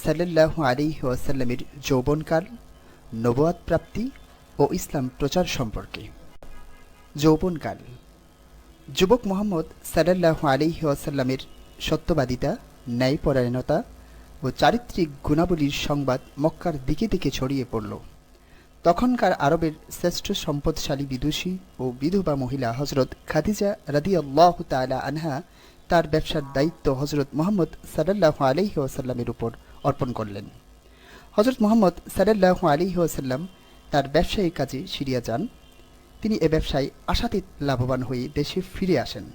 সাল্লাল্লাহু আলাইহি ওয়াসাল্লামের যৌবনকাল, নবুয়াত প্রাপ্তি ও ইসলাম প্রচার সম্পর্কে। যৌবনকাল। যুবক মুহাম্মদ সাল্লাল্লাহু আলাইহি ওয়াসাল্লামের সত্যবাদিতা, ন্যায়পরায়ণতা ও চারিত্রিক গুণাবলীর সংবাদ মক্কার দিকে দিকে ছড়িয়ে পড়ল। তখনকার আরবের শ্রেষ্ঠ সম্পদশালী বিদুষী ও বিধবা মহিলা হজরত খাদিজা রাদিয়াল্লাহু তাআলা আনহা তার ব্যবসার দায়িত্ব হজরত মুহাম্মদ সাল্লাল্লাহু আলাইহি ওয়াসাল্লামের উপর অর্পণ করলেন। হজরত মুহাম্মদ সাল্লাল্লাহু আলাইহি ওয়াসাল্লাম তার ব্যবসায়িক কাজে সিরিয়া যান। তিনি এ ব্যবসায় আশাতীত লাভবান হয়ে দেশে ফিরে আসেন।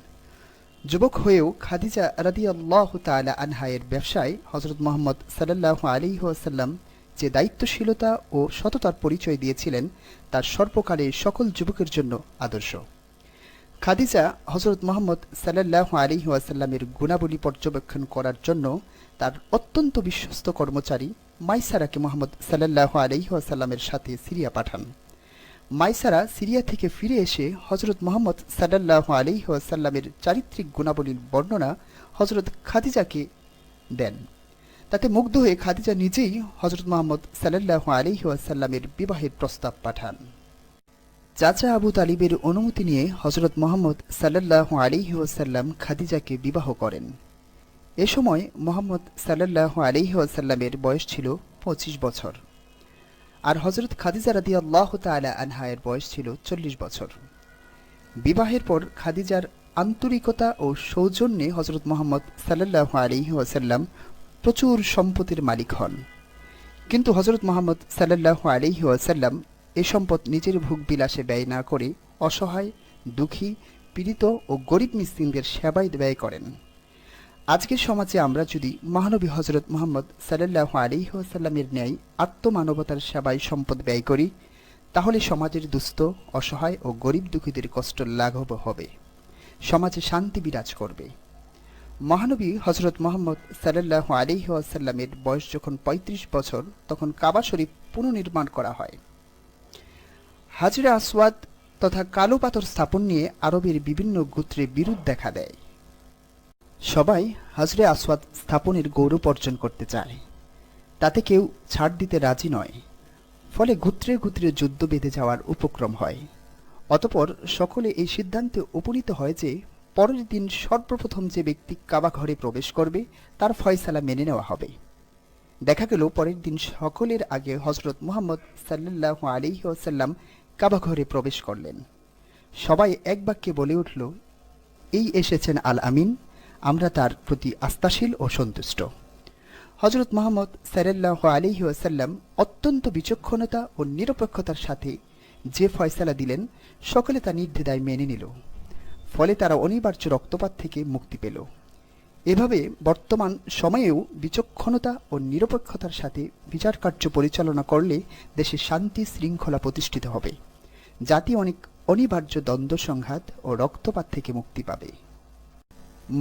যুবক হয়েও খাদিজা রাদিয়াল্লাহু তাআলা আনহা এর ব্যবসায় হজরত মুহাম্মদ সাল্লাল্লাহু আলাইহি ওয়াসাল্লাম যে দায়িত্বশীলতা ও সততার পরিচয় দিয়েছিলেন তা সর্বকালে সকল যুবকের জন্য আদর্শ। খাদিজা হজরত মুহাম্মদ সাল্লাল্লাহু আলাইহি ওয়াসাল্লামের গুণাবলী পর্যবেক্ষণ করার জন্য তার অত্যন্ত বিশ্বস্ত কর্মচারী মাইসারাকে মুহাম্মদ সাল্লাল্লাহু আলাইহি ওয়াসাল্লামের সাথে সিরিয়া পাঠান। মাইসারা সিরিয়া থেকে ফিরে এসে হজরত মুহাম্মদ সাল্লাল্লাহু আলাইহি ওয়াসাল্লামের চারিত্রিক গুণাবলীর বর্ণনা হজরত খাদিজাকে দেন। তাতে মুগ্ধ হয়ে খাদিজা নিজেই হজরত মুহাম্মদ সাল্লাল্লাহু আলাইহি ওয়াসাল্লামের বিবাহের প্রস্তাব পাঠান। চাচা আবু তালিবের অনুমতি নিয়ে হজরত মুহাম্মদ সাল্লাল্লাহু আলাইহি ওয়াসাল্লাম খাদিজাকে বিবাহ করেন। এ সময় মুহাম্মদ সাল্লাল্লাহু আলাইহি ওয়াসাল্লামের বয়স ছিল 25 বছর, আর হজরত খাদিজা রাদিয়াল্লাহু তাআলা আনহা এর বয়স ছিল 40 বছর। বিবাহের পর খাদিজার আন্তরিকতা ও সৌজন্যে হজরত মুহাম্মদ সাল্লাল্লাহু আলাইহি ওয়াসাল্লাম প্রচুর সম্পদের মালিক হন। কিন্তু হজরত মুহাম্মদ সাল্লাল্লাহু আলাইহি ওয়াসাল্লাম এ সম্পদ নিজের ভোগ বিলাসে ব্যয় না করে অসহায়, দুঃখী, পীড়িত ও গরিব মিসকিনদের সেবায় ব্যয় করেন। আজকের সমাজে আমরা যদি মহানবী হজরত মুহাম্মদ সাল্লাল্লাহু আলাইহি ওয়াসাল্লামের ন্যায় আত্মমানবতার সেবায় সম্পদ ব্যয় করি, তাহলে সমাজের দুস্থ, অসহায় ও গরিব দুঃখীদের কষ্ট লাঘব হবে, সমাজে শান্তি বিরাজ করবে। মহানবী হজরত মুহাম্মদ সাল্লাল্লাহু আলাইহি ওয়াসাল্লামের বয়স যখন 35 বছর, তখন কাবা শরীফ পুনর্নির্মাণ করা হয়। হাজরে আসওয়াদ তথা কালো পাথর স্থাপন নিয়ে আরবের বিভিন্ন গোত্রে বিরোধ দেখা দেয়। সবাই হাজরে আসওয়াদ স্থাপনের গৌরব অর্জন করতে চায়, তাতে কেউ ছাড় দিতে রাজি নয়। ফলে গোত্রে গোত্রে যুদ্ধ বেঁধে যাওয়ার উপক্রম হয়। অতঃপর সকলে এই সিদ্ধান্তে উপনীত হয় যে পরের দিন সর্বপ্রথম যে ব্যক্তি কাবা ঘরে প্রবেশ করবে তার ফয়সালা মেনে নেওয়া হবে। দেখা গেল পরের দিন সকলের আগে হজরত মুহাম্মদ সাল্লাল্লাহু আলাইহি ওয়াসাল্লাম কাবা ঘরে প্রবেশ করলেন। সবাই এক বাক্যে বলে উঠল, এই এসেছেন আল আমিন, আমরা তার প্রতি আস্থাশীল ও সন্তুষ্ট। হজরত মুহাম্মদ সাল্লাল্লাহু আলাইহি ওয়াসাল্লাম অত্যন্ত বিচক্ষণতা ও নিরপেক্ষতার সাথে যে ফয়সালা দিলেন, সকলে তা নির্দ্বিধায় মেনে নিল। ফলে তারা অনিবার্য রক্তপাত থেকে মুক্তি পেল। এভাবে বর্তমান সময়েও বিচক্ষণতা ও নিরপেক্ষতার সাথে বিচার কার্য পরিচালনা করলে দেশে শান্তি শৃঙ্খলা প্রতিষ্ঠিত হবে, জাতি অনেক অনিবার্য দ্বন্দ্ব সংঘাত ও রক্তপাত থেকে মুক্তি পাবে।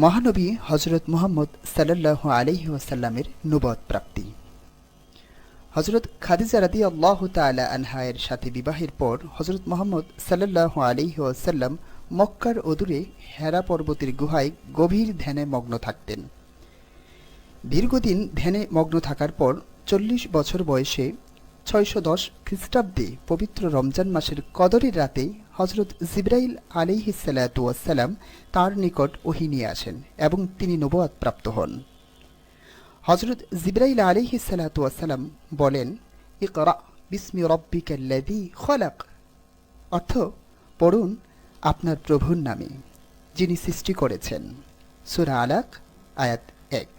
মহানবী হজরত মুহাম্মদ সাল্লাল্লাহু আলাইহি ওয়াসাল্লামের নবুয়ত প্রাপ্তি। হজরত খাদিজা রাদিয়াল্লাহু তাআলা আনহা এর সাথে বিবাহের পর হজরত মুহাম্মদ সাল্লাল্লাহু আলাইহি ওয়াসাল্লাম মক্কার অদূরে হেরা পর্বতের গুহায় গভীর ধ্যানে মগ্ন থাকতেন। দীর্ঘদিন ধ্যানে মগ্ন থাকার পর 40 বছর বয়সে 610 খ্রিস্টাব্দে পবিত্র রমজান মাসের কদরের রাতে হজরত জিবরাইল আলাইহিস সালাতু ওয়াসসালাম তাঁর নিকট ওহী নিয়ে আসেন এবং তিনি নবুয়ত প্রাপ্ত হন। হজরত জিবরাইল আলাইহিস সালাতু ওয়াসসালাম বলেন, ইকরা বিসমি রাব্বিকাল্লাযী খলাক, অর্থ পড়ুন আপনার প্রভুর নামে যিনি সৃষ্টি করেছেন। সূরা আলাক আয়াত 1।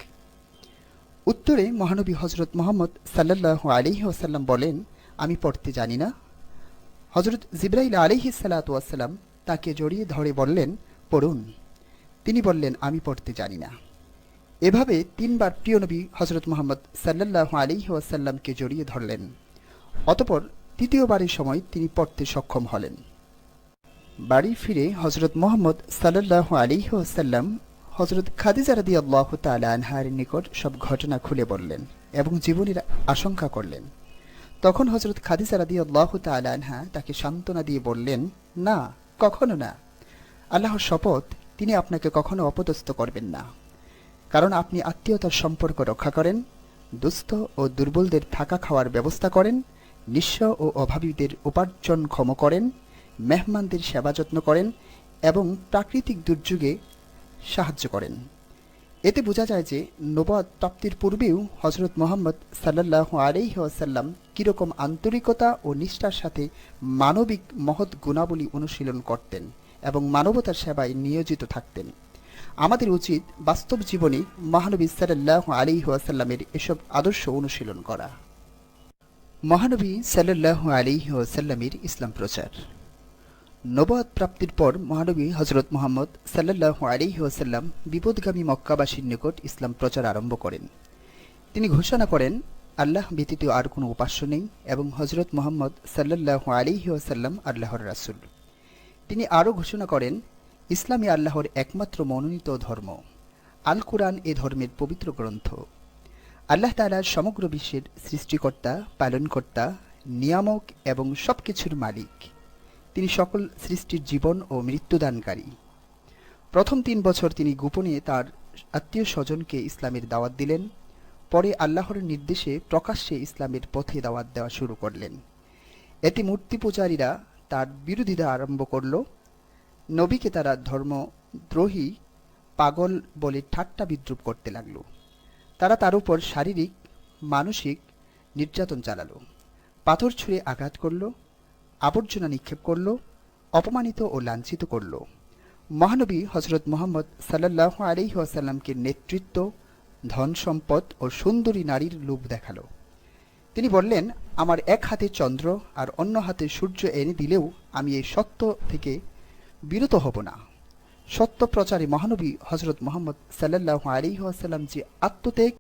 উত্তরে মহানবী হজরত মুহাম্মদ সাল্লাল্লাহু আলাইহি ওয়াসাল্লাম বলেন, আমি পড়তে জানি না। হজরত জিবরাইল আলাইহিস সালাতু ওয়াসসালাম তাকে জড়িয়ে ধরে বললেন, পড়ুন। তিনি বললেন, আমি পড়তে জানি না। এভাবে 3 বার প্রিয় নবী হজরত মুহাম্মদ সাল্লাল্লাহু আলাইহি ওয়াসাল্লামকে জড়িয়ে ধরলেন। অতঃপর তৃতীয়বারের সময় তিনি পড়তে সক্ষম হলেন। বাড়ি ফিরে হজরত মুহাম্মদ সাল্লাল্লাহু আলাইহি ওয়াসাল্লাম হজরত খাদিজা রাদিয়াল্লাহু তাআলা আনহার নিকট সব ঘটনা খুলে বললেন এবং জীবনের আশঙ্কা করলেন। তখন হজরত খাদিজা রাদিয়াল্লাহু তাআলা আনহা তাকে সান্ত্বনা দিয়ে বললেন, না, কখনো না। আল্লাহর শপথ, তিনি আপনাকে কখনো অপদস্থ করবেন না, কারণ আপনি আত্মীয়তার সম্পর্ক রক্ষা করেন, দুস্থ ও দুর্বলদের থাকা খাওয়ার ব্যবস্থা করেন, নিঃস্ব ও অভাবীদের উপার্জনক্ষম করেন, মেহমানদের সেবা যত্ন করেন এবং প্রাকৃতিক দুর্যোগে সাহায্য করেন। এতে বোঝা যায় যে নবুয়ত প্রাপ্তির পূর্বেও হযরত মুহাম্মদ সাল্লাল্লাহু আলাইহি ওয়াসাল্লাম কীরকম আন্তরিকতা ও নিষ্ঠার সাথে মানবিক মহৎ গুণাবলী অনুশীলন করতেন এবং মানবতার সেবায় নিয়োজিত থাকতেন। আমাদের উচিত বাস্তব জীবনে মহানবী সাল্লাল্লাহু আলাইহি ওয়াসাল্লামের এসব আদর্শ অনুশীলন করা। মহানবী সাল্লাল্লাহু আলাইহি ওয়াসাল্লামের ইসলাম প্রচার। নবুয়ত প্রাপ্তির পর মহানবী হযরত মুহাম্মদ সাল্লাল্লাহু আলাইহি ওয়াসাল্লাম বিপদগামী মক্কাবাসীর নিকট ইসলাম প্রচার আরম্ভ করেন। তিনি ঘোষণা করেন, আল্লাহ ব্যতীত আর কোনো উপাস্য নেই এবং হযরত মুহাম্মদ সাল্লাল্লাহু আলাইহি ওয়াসাল্লাম আল্লাহর রাসূল। তিনি আরও ঘোষণা করেন, ইসলামই আল্লাহর একমাত্র মনোনীত ধর্ম। আল কুরআন এ ধর্মের পবিত্র গ্রন্থ। আল্লাহ তাআলা সমগ্র বিশ্বের সৃষ্টিকর্তা, পালনকর্তা, নিয়ামক এবং সবকিছুর মালিক। তিনি সকল সৃষ্টির জীবন ও মৃত্যুদানকারী। প্রথম ৩ বছর তিনি গোপনে তার আত্মীয় স্বজনকে ইসলামের দাওয়াত দিলেন। পরে আল্লাহর নির্দেশে প্রকাশ্যে ইসলামের পথে দাওয়াত দেওয়া শুরু করলেন। এতে মূর্তি পূজারীরা তার বিরোধিতা আরম্ভ করল। নবীকে তারা ধর্মদ্রোহী, পাগল বলে ঠাট্টা বিদ্রুপ করতে লাগল। তারা তার উপর শারীরিক, মানসিক নির্যাতন চালালো, পাথর ছুঁড়ে আঘাত করল, আবর্জনা নিক্ষেপ করল, অপমানিত ও লাঞ্ছিত করল। মহানবী হযরত মুহাম্মদ সাল্লাল্লাহু আলাইহি ওয়াসাল্লামকে নেতৃত্ব, ধন সম্পদ ও সুন্দরী নারীর লোভ দেখালো। তিনি বললেন, আমার এক হাতে চন্দ্র আর অন্য হাতে সূর্য এনে দিলেও আমি এই সত্য থেকে বিরত হব না। সত্য প্রচারে মহানবী হযরত মুহাম্মদ সাল্লাল্লাহু আলাইহি ওয়াসাল্লাম যে আত্মত্যাগ